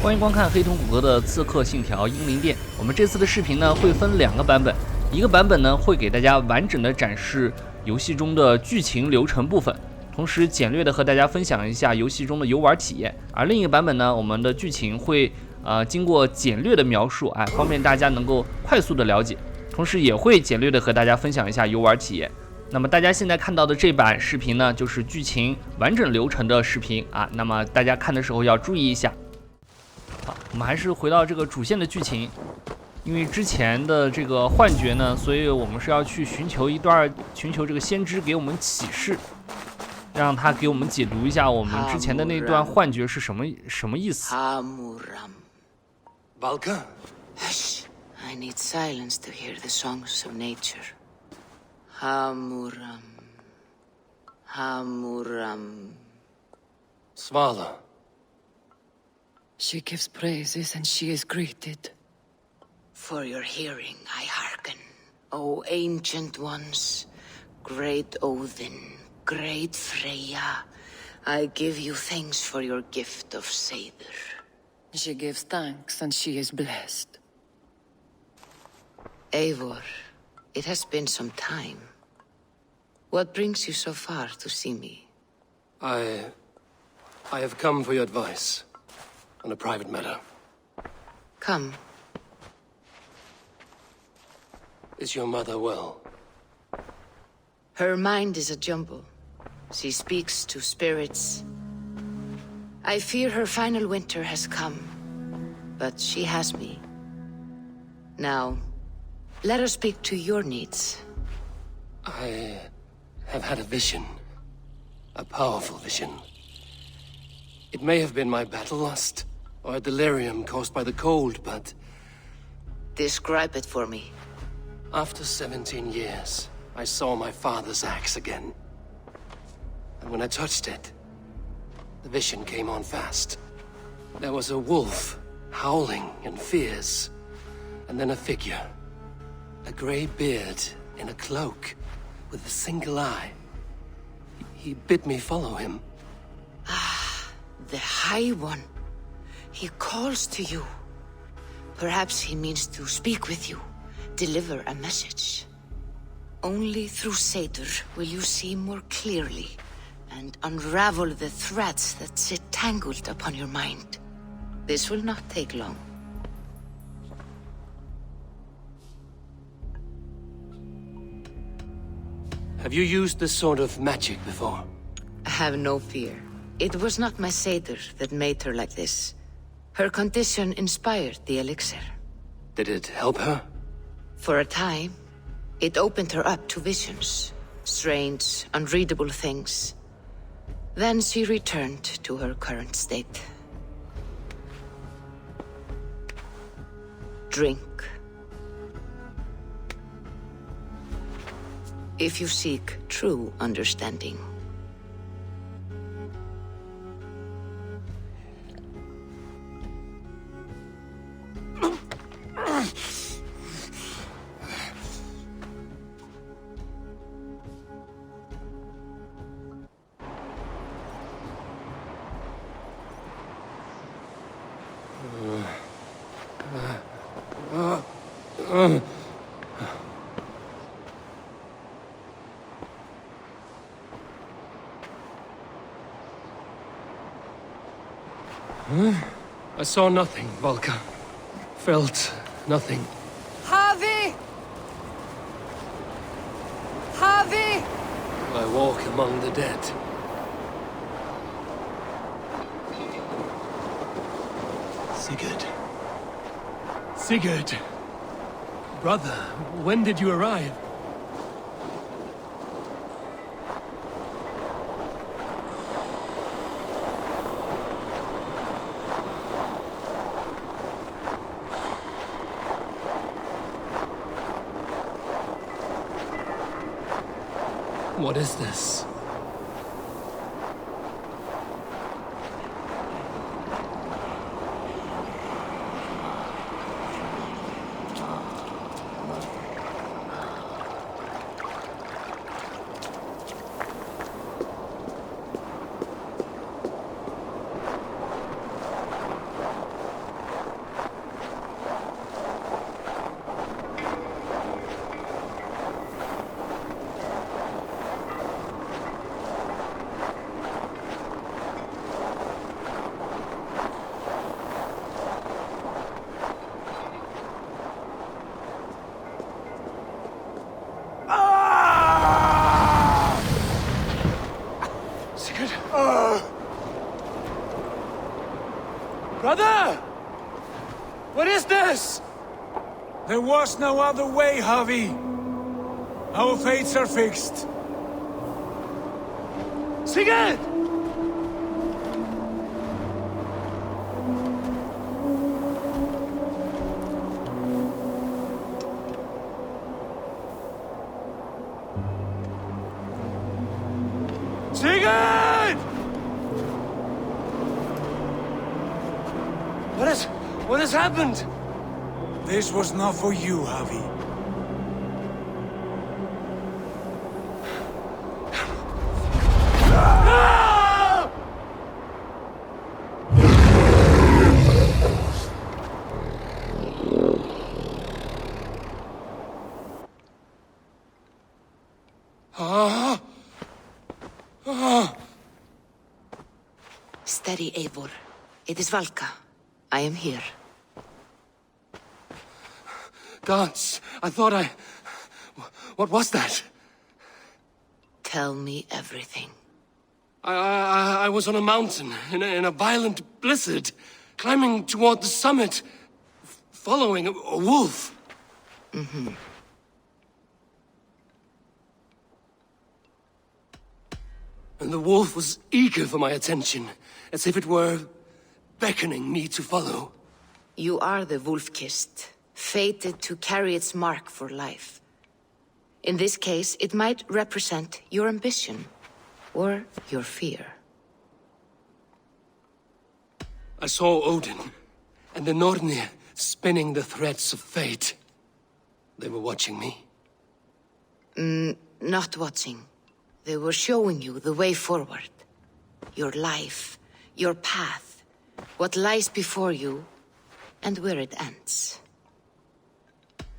欢迎观看黑瞳谷歌的《刺客信条：英灵殿》。我们这次的视频呢会分2个版本，一个版本呢会给大家完整的展示游戏中的剧情流程部分，同时简略的和大家分享一下游戏中的游玩体验。而另一个版本呢，我们的剧情会经过简略的描述，方便大家能够快速的了解，同时也会简略的和大家分享一下游玩体验。那么大家现在看到的这版视频呢，就是剧情完整流程的视频那么大家看的时候要注意一下。好，我们还是回到这个主线的剧情。因为之前的这个幻觉呢，所以我们是要去寻求这个先知给我们启示，让他给我们解读一下我们之前的那段幻觉是什么意思。Valka? Hush! I need silence to hear the songs of nature. Hamuram. Svala. She gives praises and she is greeted. For your hearing I hearken, O ancient ones, great Odin, great Freya. I give you thanks for your gift of Seder. She gives thanks and she is blessed. Eivor, it has been some time. What brings you so far to see me? I have come for your advice on a private matter. Come. Is your mother well? Her mind is a jumble. She speaks to spirits. I fear her final winter has come, but she has me. Now, let us speak to your needs. I have had a vision. A powerful vision. It may have been my battle lust, or a delirium caused by the cold, but... Describe it for me. After 17 years, I saw my father's axe again. And when I touched it, the vision came on fast. There was a wolf, howling and fierce, and then a figure. A grey beard in a cloak, with a single eye. He bid me follow him. The High One. He calls to you. Perhaps he means to speak with you, deliver a message. Only through Seder will you see more clearly and unravel the threads that sit tangled upon your mind. This will not take long. Have you used this sort of magic before? Have no fear. It was not my Seder that made her like this. Her condition inspired the elixir. Did it help her? For a time, it opened her up to visions. Strange, unreadable things. Then she returned to her current state. Drink. If you seek true understanding. I saw nothing, Valka. Felt nothing. Javi! Javi! I walk among the dead. Sigurd. Sigurd! Brother, when did you arrive? What is this? Brother! What is this? There was no other way, Javi. Our fates are fixed. Sigurd! Sigurd! What has happened? This was not for you, Javi. No! Steady, Eivor. It is Valka. I am here. Gods, I thought I... What was that? Tell me everything. I was on a mountain in a violent blizzard, climbing toward the summit, following a wolf. Mm-hmm. And the wolf was eager for my attention, as if it were beckoning me to follow. You are the wolf-kissed, fated to carry its mark for life. In this case, it might represent your ambition, or your fear. I saw Odin, and the Nornir spinning the threads of fate. They were watching me. Not watching. They were showing you the way forward. Your life, your path, what lies before you, and where it ends.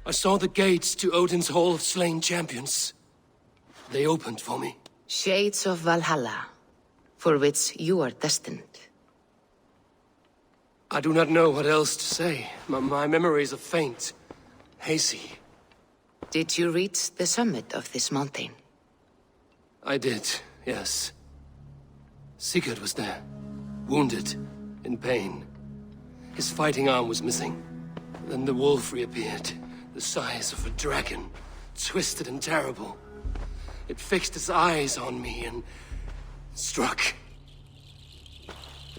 I saw the gates to Odin's Hall of Slain Champions. They opened for me. Shades of Valhalla, for which you are destined. I do not know what else to say. My memories are faint, hazy. Did you reach the summit of this mountain? I did, yes. Sigurd was there, wounded, in pain. His fighting arm was missing. Then the wolf reappeared, the size of a dragon, twisted and terrible. It fixed its eyes on me and struck.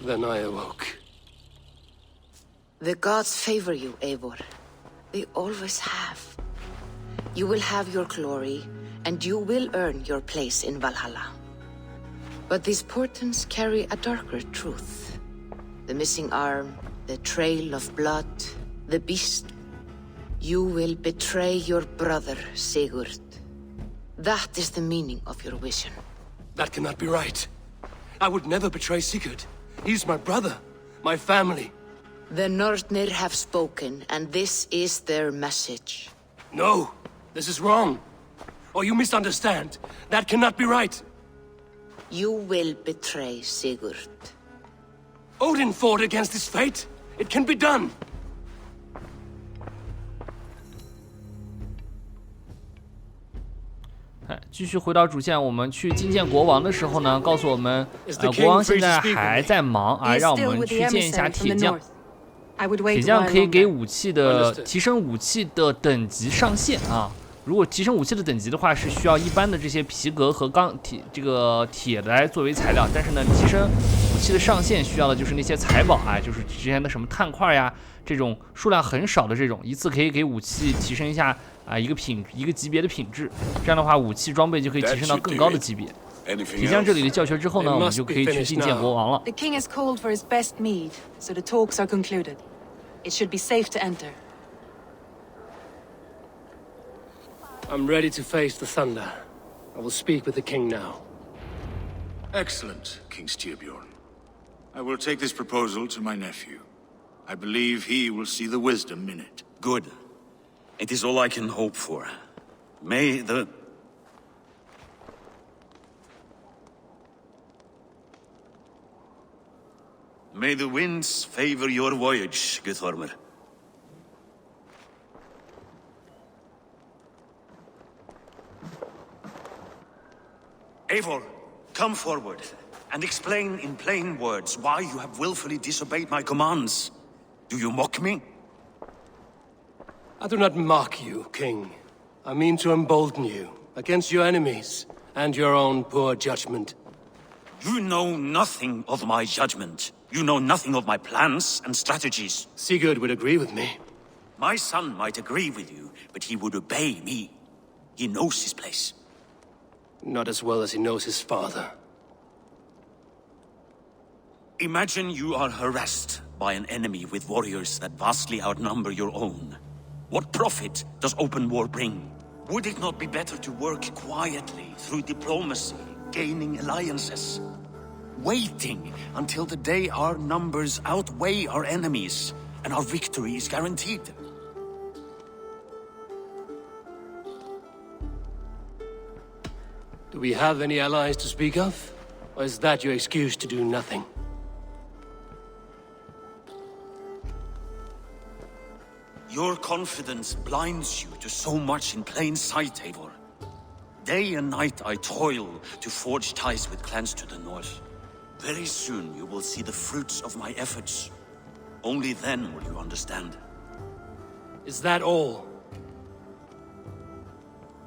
Then I awoke. The gods favor you, Eivor. They always have. You will have your glory, and you will earn your place in Valhalla. But these portents carry a darker truth. The missing arm, the trail of blood, the beast. You will betray your brother, Sigurd. That is the meaning of your vision. That cannot be right. I would never betray Sigurd. He's my brother, my family. The Nornir have spoken, and this is their message. No, this is wrong. Or you misunderstand. That cannot be right. You will betray Sigurd. Odin fought against his fate. It can be done.继续回到主线，我们去觐见国王的时候呢，告诉我们，国王现在还在忙啊，让我们去见一下铁匠。铁匠可以给武器的提升武器的等级上限啊。如果提升武器的等级的话，是需要一般的这些皮革和铁来作为材料，但是呢，提升武器的上限需要的就是那些财宝啊，就是之前的什么碳块呀，这种数量很少的这种，一次可以给武器提升一下啊一个级别的品质，这样的话武器装备就可以提升到更高的级别。铁匠这里的教学之后呢，我们就可以去觐见国王了。 The king has called for his best mead, so the talks are concluded. It should be safe to enter. I'm ready to face the thunder. I will speak with the king now. Excellent, King Styrbjorn. I will take this proposal to my nephew. I believe he will see the wisdom in it. Good. It is all I can hope for. May the winds favor your voyage, Guthormer. Eivor, come forward and explain in plain words why you have willfully disobeyed my commands. Do you mock me? I do not mock you, King. I mean to embolden you against your enemies and your own poor judgment. You know nothing of my judgment. You know nothing of my plans and strategies. Sigurd would agree with me. My son might agree with you, but he would obey me. He knows his place. Not as well as he knows his father. Imagine you are harassed by an enemy with warriors that vastly outnumber your own. What profit does open war bring? Would it not be better to work quietly through diplomacy, gaining alliances? Waiting until the day our numbers outweigh our enemies and our victory is guaranteed. Do we have any allies to speak of? Or is that your excuse to do nothing? Your confidence blinds you to so much in plain sight, Eivor. Day and night I toil to forge ties with clans to the north. Very soon you will see the fruits of my efforts. Only then will you understand. Is that all?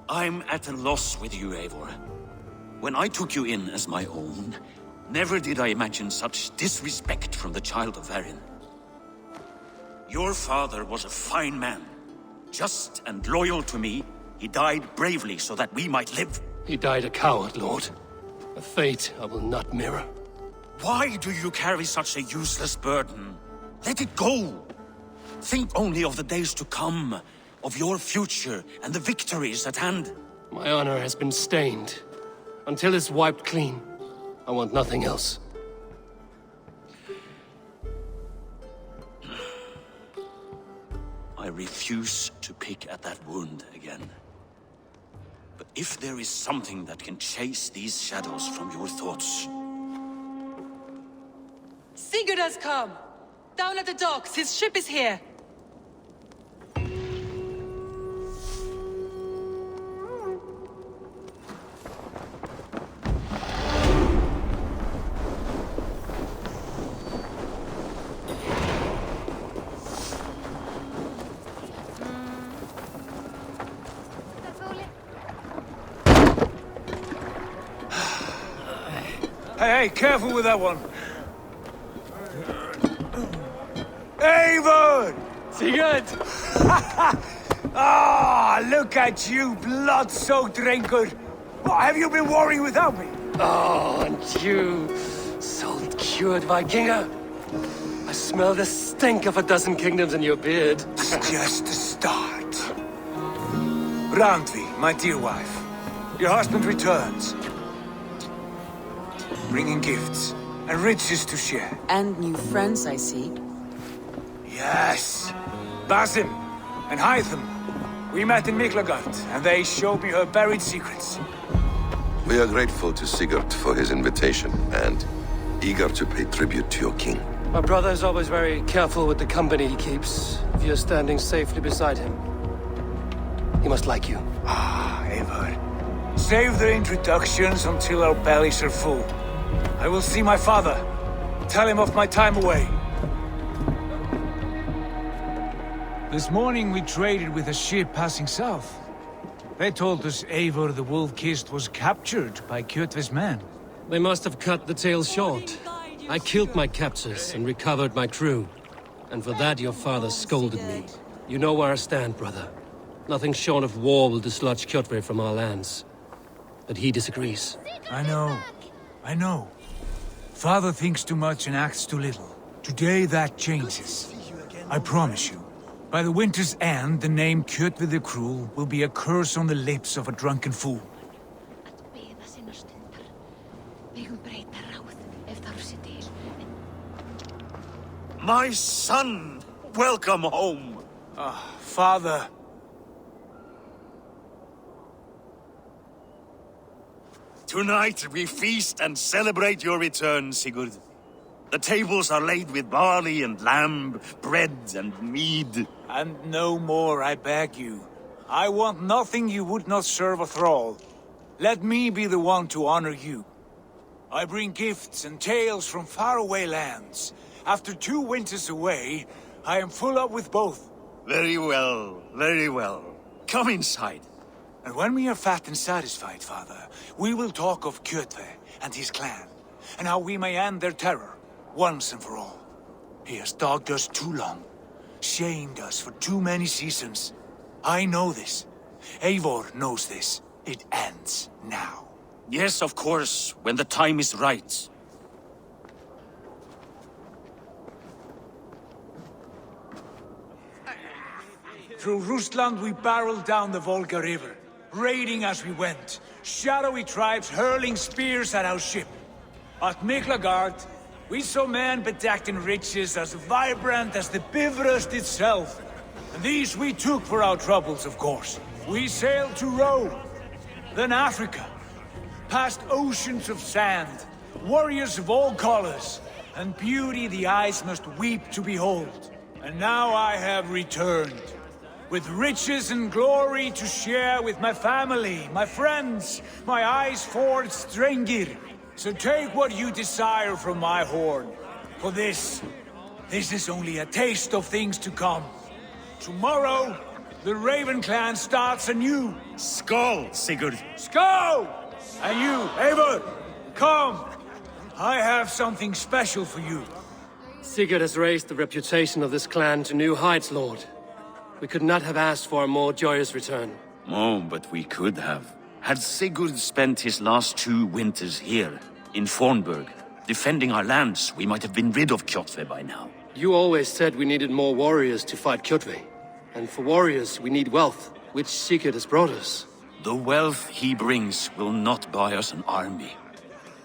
I'm at a loss with you, Eivor. When I took you in as my own, never did I imagine such disrespect from the child of Varin. Your father was a fine man. Just and loyal to me, he died bravely so that we might live. He died a coward, Lord. A fate I will not mirror. Why do you carry such a useless burden? Let it go! Think only of the days to come, of your future and the victories at hand. My honor has been stained. Until it's wiped clean, I want nothing else. I refuse to pick at that wound again. But if there is something that can chase these shadows from your thoughts... Sigurd has come! Down at the docks, his ship is here! Hey, careful with that one. Eivor! Sigurd! Ah, look at you, blood-soaked drinker. What have you been worrying without me? Oh, and you, salt-cured Vikinger. I smell the stink of a dozen kingdoms in your beard. It's just the start. Randvi, my dear wife, your husband returns. Bringing gifts and riches to share. And new friends, I see. Yes. Basim and Hytham. We met in Miklagard, and they showed me her buried secrets. We are grateful to Sigurd for his invitation, and eager to pay tribute to your king. My brother is always very careful with the company he keeps. If you're standing safely beside him, he must like you. Ah, Eivor. Save the introductions until our bellies are full. I will see my father. Tell him of my time away. This morning we traded with a ship passing south. They told us Eivor the Wolf-Kissed was captured by Kjotve's men. They must have cut the tale short. I killed my captors and recovered my crew. And for that your father scolded me. You know where I stand, brother. Nothing short of war will dislodge Kjotve from our lands. But he disagrees. I know. Father thinks too much and acts too little. Today that changes. I promise you. By the winter's end, the name Kjotve the Cruel will be a curse on the lips of a drunken fool. My son! Welcome home! Ah, Father. Tonight we feast and celebrate your return, Sigurd. The tables are laid with barley and lamb, bread and mead. And no more, I beg you. I want nothing you would not serve a thrall. Let me be the one to honor you. I bring gifts and tales from faraway lands. After 2 winters away, I am full up with both. Very well, very well. Come inside. And when we are fat and satisfied, Father, we will talk of Kjotve and his clan, and how we may end their terror, once and for all. He has dogged us too long, shamed us for too many seasons. I know this. Eivor knows this. It ends now. Yes, of course, when the time is right. Through Rusland we barreled down the Volga River, raiding as we went, shadowy tribes hurling spears at our ship. At Miklagard, we saw men bedecked in riches as vibrant as the Bifrost itself. And these we took for our troubles, of course. We sailed to Rome, then Africa, past oceans of sand, warriors of all colors, and beauty the eyes must weep to behold. And now I have returned, with riches and glory to share with my family, my friends, my eyes-forged Strengir. So take what you desire from my horn. For this is only a taste of things to come. Tomorrow, the Raven clan starts anew. Skål, Sigurd. Skål! And you, Eivor, come. I have something special for you. Sigurd has raised the reputation of this clan to new heights, Lord. We could not have asked for a more joyous return. Oh, but we could have. Had Sigurd spent his last 2 winters here, in Fornburg, defending our lands, we might have been rid of Kjotve by now. You always said we needed more warriors to fight Kjotve. And for warriors, we need wealth, which Sigurd has brought us. The wealth he brings will not buy us an army.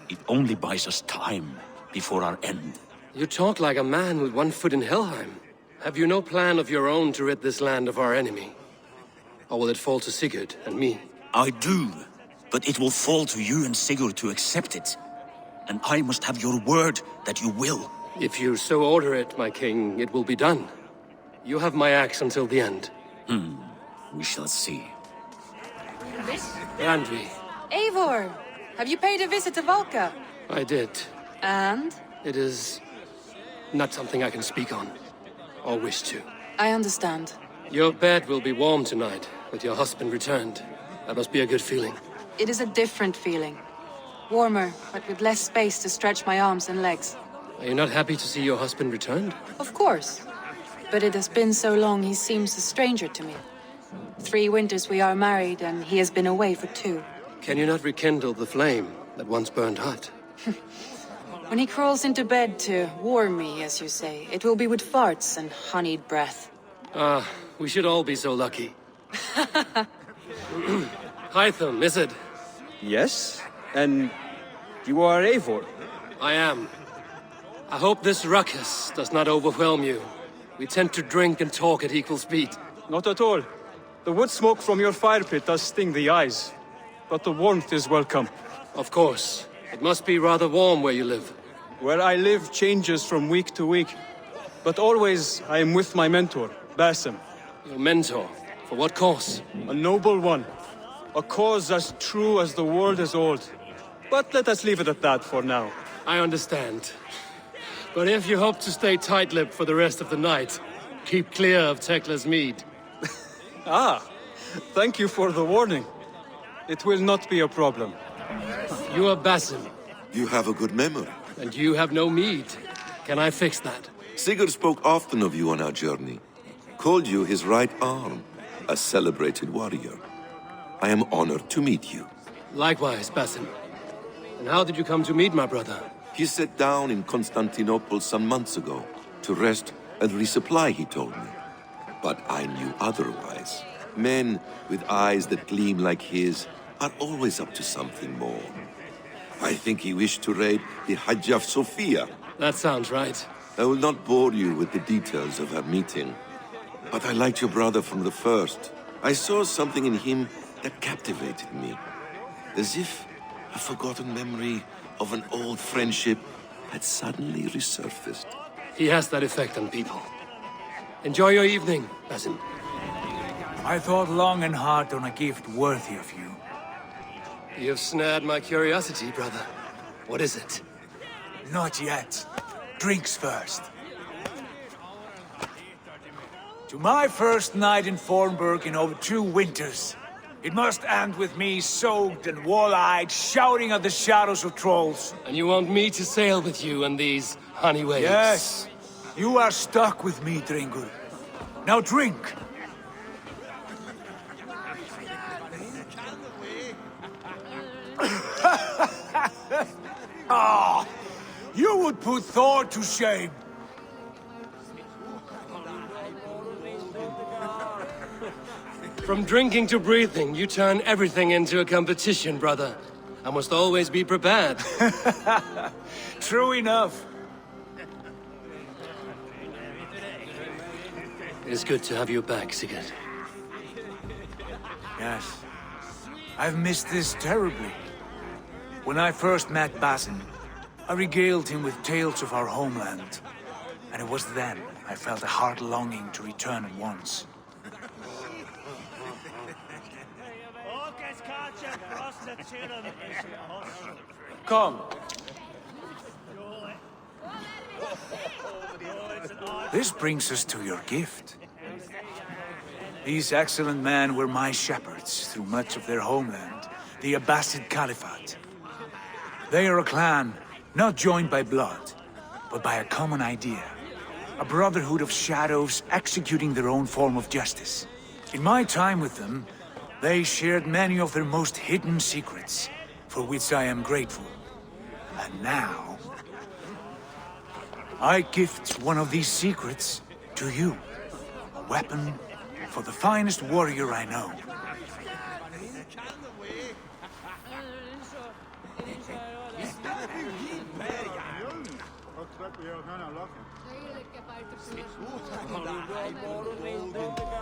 It only buys us time before our end. You talk like a man with one foot in Helheim. Have you no plan of your own to rid this land of our enemy? Or will it fall to Sigurd and me? I do, but it will fall to you and Sigurd to accept it. And I must have your word that you will. If you so order it, my king, it will be done. You have my axe until the end. We shall see. Randvi, Eivor! Have you paid a visit to Valka? I did. And? It is not something I can speak on, or wish to. I understand. Your bed will be warm tonight, with your husband returned. That must be a good feeling. It is a different feeling. Warmer, but with less space to stretch my arms and legs. Are you not happy to see your husband returned? Of course. But it has been so long he seems a stranger to me. 3 winters we are married, and he has been away for 2. Can you not rekindle the flame that once burned hot? When he crawls into bed to warm me, as you say, it will be with farts and honeyed breath. Ah, we should all be so lucky. Hytham, is it? Yes? And you are Eivor? I am. I hope this ruckus does not overwhelm you. We tend to drink and talk at equal speed. Not at all. The wood smoke from your fire pit does sting the eyes, but the warmth is welcome. Of course. It must be rather warm where you live. Where I live changes from week to week, but always I am with my mentor, Basim. Your mentor? For what cause? A noble one. A cause as true as the world is old. But let us leave it at that for now. I understand. But if you hope to stay tight-lipped for the rest of the night, keep clear of Tekla's mead. Thank you for the warning. It will not be a problem. You are Basim, You have a good memory. and you have no mead. Can I fix that? Sigurd spoke often of you on our journey. Called you his right arm, a celebrated warrior. I am honored to meet you. Likewise, Basim. And how did you come to meet my brother? He sat down in Constantinople some months ago to rest and resupply, he told me. But I knew otherwise. Men with eyes that gleam like his are always up to something more. I think he wished to raid the Hagia Sophia. That sounds right. I will not bore you with the details of our meeting. But I liked your brother from the first. I saw something in him that captivated me. As if a forgotten memory of an old friendship had suddenly resurfaced. He has that effect on people. Enjoy your evening, Basim. I thought long and hard on a gift worthy of you. You have snared my curiosity, brother. What is it? Not yet. Drinks first. To my first night in Fornburg in over 2 winters. It must end with me soaked and wall-eyed, shouting at the shadows of trolls. And you want me to sail with you on these honey waves? Yes. You are stuck with me, Dringur. Now drink. Ah, you would put Thor to shame. From drinking to breathing, you turn everything into a competition, brother. I must always be prepared. True enough. It is good to have you back, Sigurd. Yes. I've missed this terribly. When I first met Basin, I regaled him with tales of our homeland. And it was then I felt a heart longing to return at once. Come. This brings us to your gift. These excellent men were my shepherds through much of their homeland, the Abbasid Caliphate. They are a clan, not joined by blood, but by a common idea. A brotherhood of shadows executing their own form of justice. In my time with them, they shared many of their most hidden secrets, for which I am grateful. And now, I gift one of these secrets to you. A weapon for the finest warrior I know.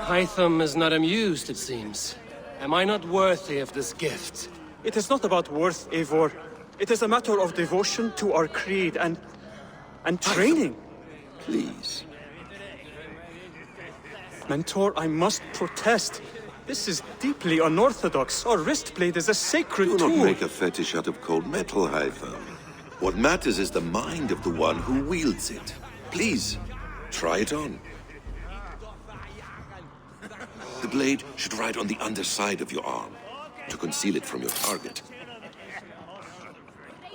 Hytham is not amused, it seems. Am I not worthy of this gift? It is not about worth, Eivor. It is a matter of devotion to our creed and training. Please. Mentor, I must protest. This is deeply unorthodox. Our wrist blade is a sacred Do tool. not make a fetish out of cold metal, Hytham. What matters is the mind of the one who wields it. Please, try it on. The blade should ride on the underside of your arm, to conceal it from your target.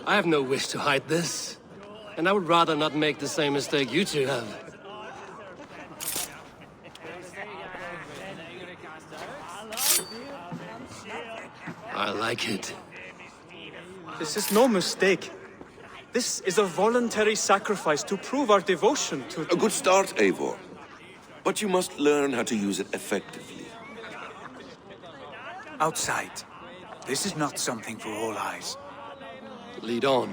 I have no wish to hide this. And I would rather not make the same mistake you two have. I like it. This is no mistake. This is a voluntary sacrifice to prove our devotion to... A good start, Eivor. But you must learn how to use it effectively. Outside. This is not something for all eyes. Lead on.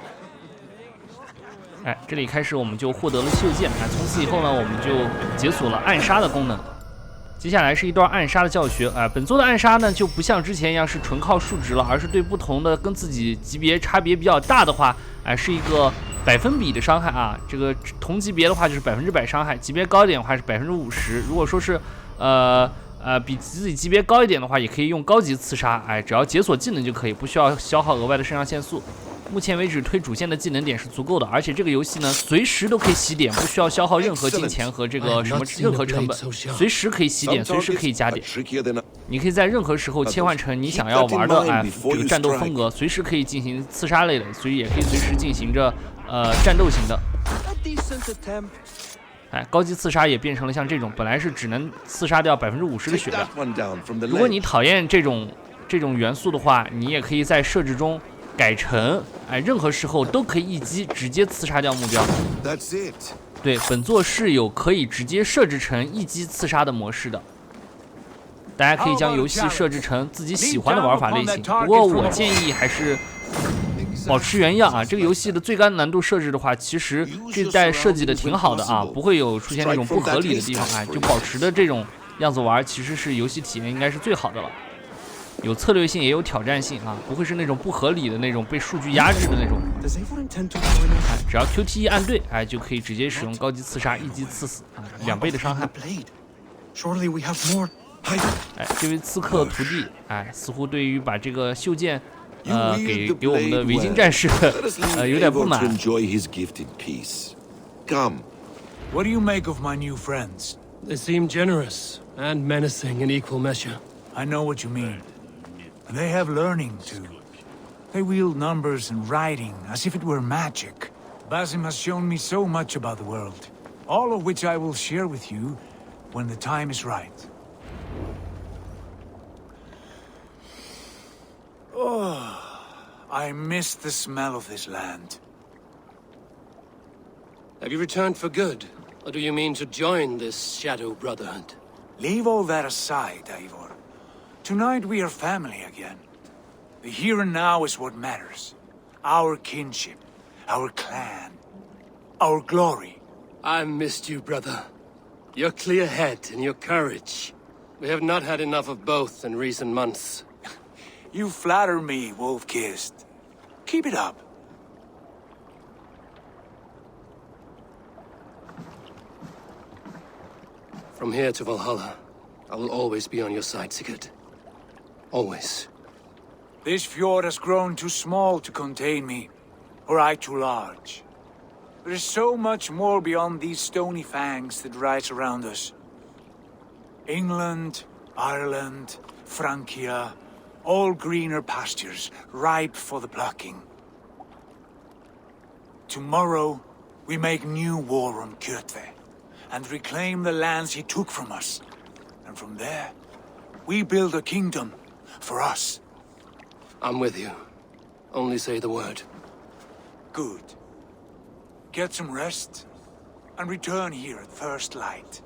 哎，这里开始我们就获得了袖剑，哎，从此以后呢，我们就解锁了暗杀的功能。接下来是一段暗杀的教学，哎，本作的暗杀呢就不像之前一样是纯靠数值了，而是对不同的跟自己级别差别比较大的话，哎，是一个百分比的伤害啊。这个同级别的话就是100%伤害，级别高一点的话是50%。如果说是比自己级别高一点的话，也可以用高级刺杀，哎，只要解锁技能就可以，不需要消耗额外的肾上腺素。目前为止推主线的技能点是足够的，而且这个游戏呢随时都可以洗点，不需要消耗任何金钱和这个什么任何成本，随时可以洗点，随时可以加点。你可以在任何时候切换成你想要玩的这个战斗风格，随时可以进行刺杀类的，所以也可以随时进行着战斗型的。哎，高级刺杀也变成了像这种，本来是只能刺杀掉50%的血量。如果你讨厌这种元素的话，你也可以在设置中改成，哎，任何时候都可以一击直接刺杀掉目标。对，本作是有可以直接设置成一击刺杀的模式的。大家可以将游戏设置成自己喜欢的玩法类型，不过我建议还是保持原样啊。这个游戏的最高难度设置的话，其实这代设计的挺好的啊，不会有出现那种不合理的地方，哎，就保持的这种样子玩，其实是游戏体验应该是最好的了。有策略性也有挑战性啊，不会是那种不合理的那种被数据压制的那种。哎，只要 QTE 按对，哎，就可以直接使用高级刺杀一击刺死啊，2倍的伤害。哎，这位刺客徒弟，哎，似乎对于把这个袖剑给我们的维京战士有点不满。To enjoy his gift in peace. Come. What do you make of my new friends? They seem generous and menacing in equal measure. I know what you mean. And they have learning too. They wield numbers and writing as if it were magic. Basim has shown me so much about the world, all of which I will share with you when the time is right. Oh, I miss the smell of this land. Have you returned for good? Or do you mean to join this Shadow Brotherhood? Leave all that aside, Eivor. Tonight we are family again. The here and now is what matters. Our kinship, our clan, our glory. I missed you, brother. Your clear head and your courage. We have not had enough of both in recent months. You flatter me, Wolf-Kissed. Keep it up. From here to Valhalla, I will always be on your side, Sigurd. Always. This fjord has grown too small to contain me, or I too large. There is so much more beyond these stony fangs that rise around us. England, Ireland, Francia, all greener pastures, ripe for the plucking. Tomorrow, we make new war on Kjotve, and reclaim the lands he took from us. And from there, we build a kingdom for us. I'm with you. Only say the word. Good. Get some rest, and return here at first light.